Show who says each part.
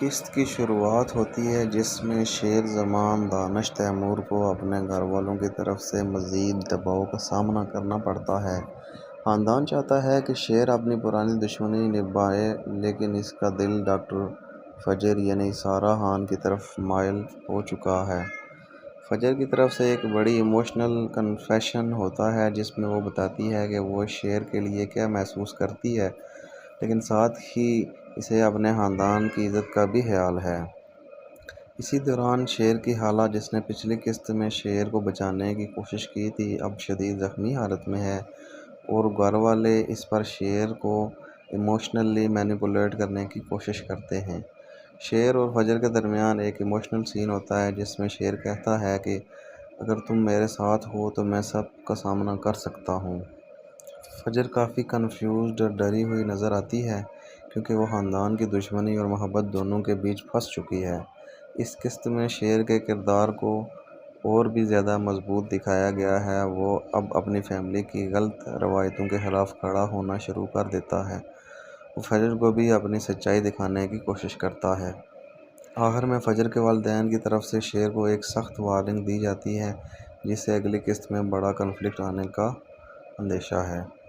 Speaker 1: قسط کی شروعات ہوتی ہے جس میں شیر زمان دانش تیمور کو اپنے گھر والوں کی طرف سے مزید دباؤ کا سامنا کرنا پڑتا ہے۔ خاندان چاہتا ہے کہ شیر اپنی پرانی دشمنی نبھائے لیکن اس کا دل ڈاکٹر فجر یعنی سارہ خان کی طرف مائل ہو چکا ہے۔ فجر کی طرف سے ایک بڑی ایموشنل کنفیشن ہوتا ہے جس میں وہ بتاتی ہے کہ وہ شیر کے لیے کیا محسوس کرتی ہے لیکن ساتھ ہی اسے اپنے خاندان کی عزت کا بھی خیال ہے۔ اسی دوران شیر کی خالہ جس نے پچھلی قسط میں شیر کو بچانے کی کوشش کی تھی اب شدید زخمی حالت میں ہے اور گھر والے اس پر شیر کو ایموشنلی مینیپولیٹ کرنے کی کوشش کرتے ہیں۔ شیر اور فجر کے درمیان ایک ایموشنل سین ہوتا ہے جس میں شیر کہتا ہے کہ اگر تم میرے ساتھ ہو تو میں سب کا سامنا کر سکتا ہوں۔ فجر کافی کنفیوزڈ اور ڈری ہوئی نظر آتی ہے کیونکہ وہ خاندان کی دشمنی اور محبت دونوں کے بیچ پھنس چکی ہے۔ اس قسط میں شیر کے کردار کو اور بھی زیادہ مضبوط دکھایا گیا ہے۔ وہ اب اپنی فیملی کی غلط روایتوں کے خلاف کھڑا ہونا شروع کر دیتا ہے۔ وہ فجر کو بھی اپنی سچائی دکھانے کی کوشش کرتا ہے۔ آخر میں فجر کے والدین کی طرف سے شیر کو ایک سخت وارننگ دی جاتی ہے جس سے اگلی قسط میں بڑا کنفلکٹ آنے کا اندیشہ ہے۔